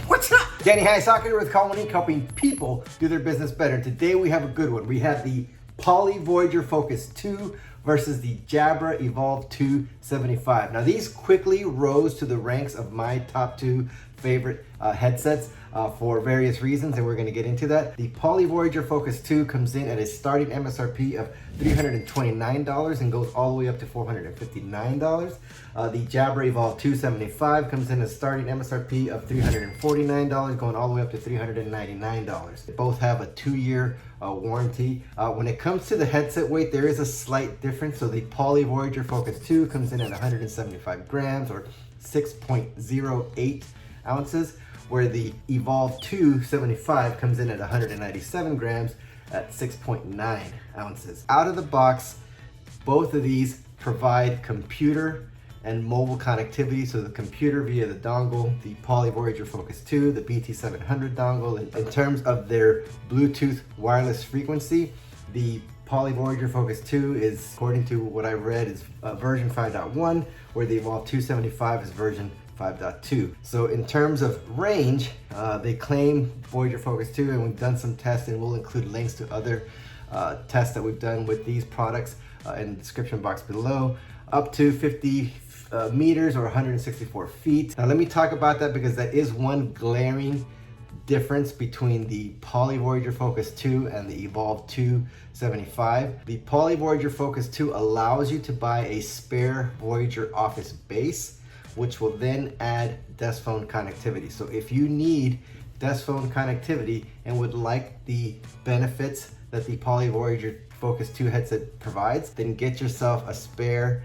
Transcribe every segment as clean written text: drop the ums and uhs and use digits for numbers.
What's up? Danny Hayasaka with Colony, helping people do their business better. Today we have a good one. We have the Poly Voyager Focus 2 versus the Jabra Evolve2 75. Now these quickly rose to the ranks of my top two favorite headsets for various reasons, and we're going to get into that. The Poly Voyager Focus 2 comes in at a starting MSRP of $329 and goes all the way up to $459. The Jabra Evolve2 75 comes in at a starting MSRP of $349, going all the way up to $399. They both have a 2-year warranty. When it comes to the headset weight, there is a slight difference. So the Poly Voyager Focus 2 comes in at 175 grams or 6.08 ounces, where the Evolve2 75 comes in at 197 grams at 6.9 ounces. Out of the box, both of these provide computer and mobile connectivity. So the computer via the dongle, the Poly Voyager Focus 2, the BT700 dongle. In terms of their Bluetooth wireless frequency, the Poly Voyager Focus 2 is, according to what I read, is version 5.1, where the Evolve2 75 is version 5.2. So in terms of range, they claim Voyager Focus 2, and we've done some tests, and we'll include links to other tests that we've done with these products in the description box below, up to 50 meters or 164 feet. Now let me talk about that, because that is one glaring difference between the Poly Voyager Focus 2 and the Evolve2 75. The Poly Voyager Focus 2 allows you to buy a spare Voyager Office base, which will then add desk phone connectivity. So if you need desk phone connectivity and would like the benefits that the Poly Voyager Focus 2 headset provides, then get yourself a spare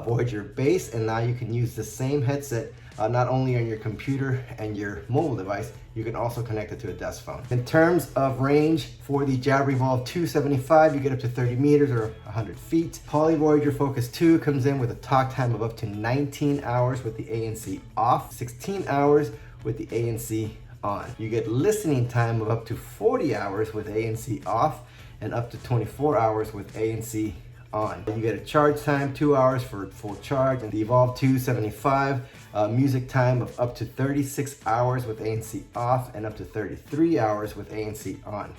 Voyager base, and now you can use the same headset not only on your computer and your mobile device, you can also connect it to a desk phone. In terms of range, for the Jabra Evolve2 75, you get up to 30 meters or 100 feet. Poly Voyager Focus 2 comes in with a talk time of up to 19 hours with the ANC off, 16 hours with the ANC on. You get listening time of up to 40 hours with ANC off and up to 24 hours with ANC on. You get a charge time, 2 hours for full charge, and the Evolve2 75 music time of up to 36 hours with ANC off and up to 33 hours with ANC on.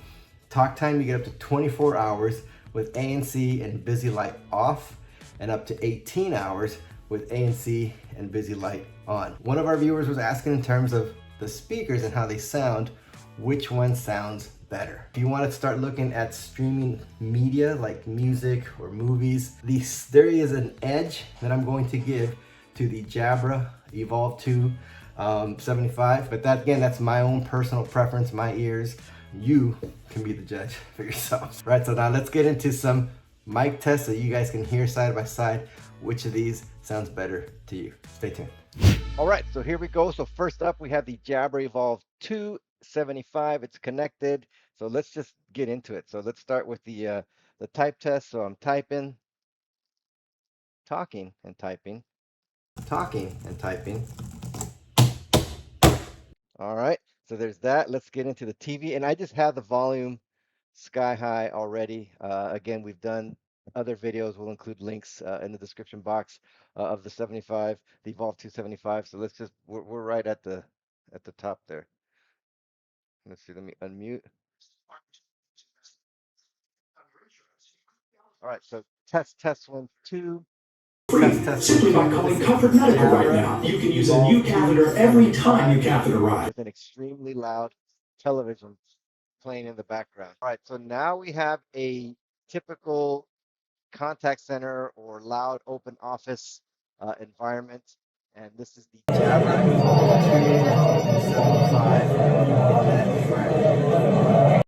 Talk time, you get up to 24 hours with ANC and busy light off, and up to 18 hours with ANC and busy light on. One of our viewers was asking in terms of the speakers and how they sound, which one sounds better. If you want to start looking at streaming media like music or movies, there is an edge that I'm going to give to the Jabra Evolve2 75, but that, again, that's my own personal preference, my ears. You can be the judge for yourselves. Right, so now let's get into some mic tests so you guys can hear side by side which of these sounds better to you. Stay tuned. All right, so here we go. So first up, we have the Jabra Evolve2 75. It's connected. So let's just get into it. So let's start with the type test. So I'm typing, talking and typing, talking and typing. All right, so there's that. Let's get into the TV, and I just have the volume sky high already. Again, we've done other videos. We'll include links in the description box of the 75, the Evolve2 75. So let's just, we're right at the top there. Let's see, let me unmute. All right, so test 1, 2. Simply by calling Comfort Medical right now. You can use a new catheter every time you catheterize. With an extremely loud television playing in the background. All right, so now we have a typical contact center or loud open office environment, and this is the Jabra Evolve2 75. I'm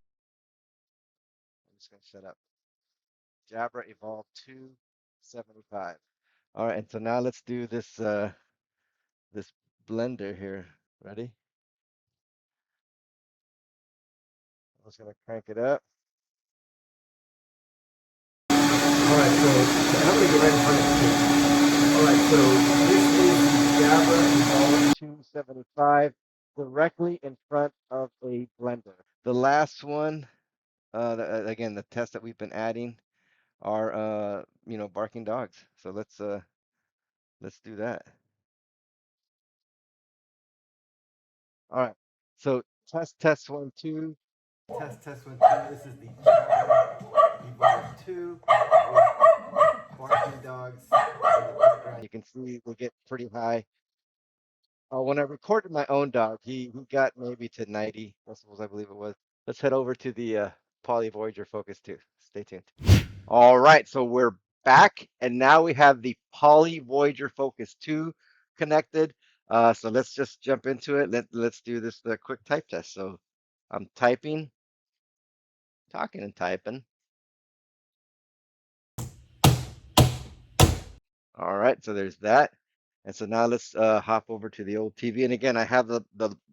just going to shut up. Jabra Evolve2 75. All right, and so now let's do this this blender here. Ready? I'm just gonna crank it up. All right, so I'm gonna get right in front of the camera. All right, so this is the Jabra Evolve2 75 directly in front of a blender. The last one, again, the test that we've been adding are barking dogs. So let's do that. All right. So test 1 2. Test 1 2. This is the Jabra Evolve2 with barking dogs in the background. You can see they get pretty high. When I recorded my own dog, he got maybe to 90 decibels, I believe it was. Let's head over to the Poly Voyager Focus 2. Stay tuned. All right, so we're back, and now we have the Poly Voyager Focus 2 connected. So let's just jump into it. Let's do this the quick type test. So I'm typing, talking and typing. All right, so there's that. And so now let's hop over to the old TV. And again, I have the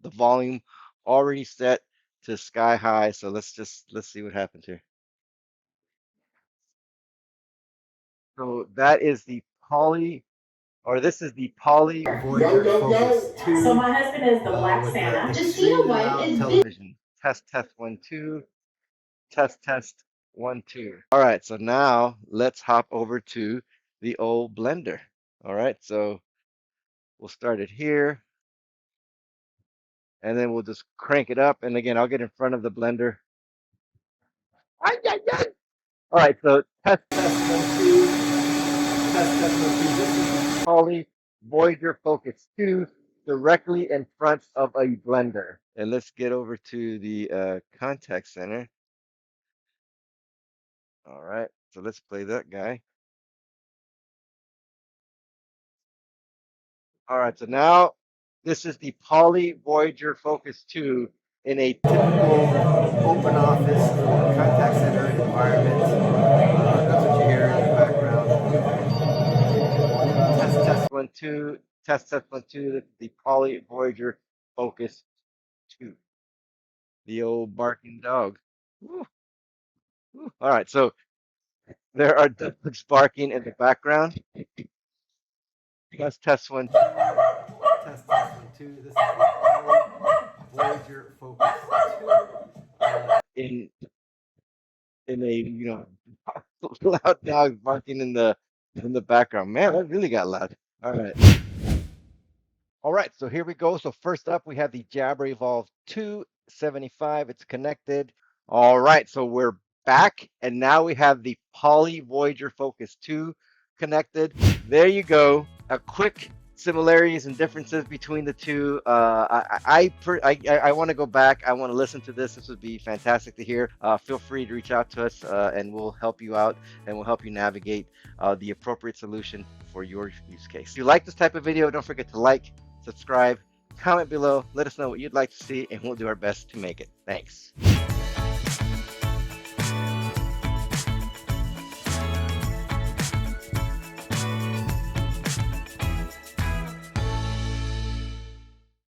volume already set to sky high. So let's see what happens here. So that is the Poly, or this is the Poly Voyager Focus 2. So my husband is the Black Santa. Justina White is television. Test 1 2. Test 1 2. All right, so now let's hop over to the old blender. All right, so we'll start it here, and then we'll just crank it up. And again, I'll get in front of the blender. Ay, ay, ay. All right, so test 1 2. Test 1 2. This is the Poly Voyager Focus 2 directly in front of a blender. And let's get over to the contact center. All right, so let's play that guy. All right, so now this is the Poly Voyager Focus 2 in a typical open office or contact center environment. That's what you hear in the background. Test 1 2. Test 1 2. The Poly Voyager Focus 2. The old barking dog. Woo. Woo. All right, so there are dogs barking in the background. Let's test 1 2. Test 1 2. This is the Poly Voyager Focus 2. In a loud dog barking in the background. Man, that really got loud. All right. All right, so here we go. So first up, we have the Jabra Evolve2 75. It's connected. All right, so we're back, and now we have the Poly Voyager Focus 2 connected. There you go. A quick similarities and differences between the two. I want to go back. I want to listen to this. This would be fantastic to hear. Feel free to reach out to us, and we'll help you out, and we'll help you navigate the appropriate solution for your use case. If you like this type of video, don't forget to like, subscribe, comment below. Let us know what you'd like to see, and we'll do our best to make it. Thanks.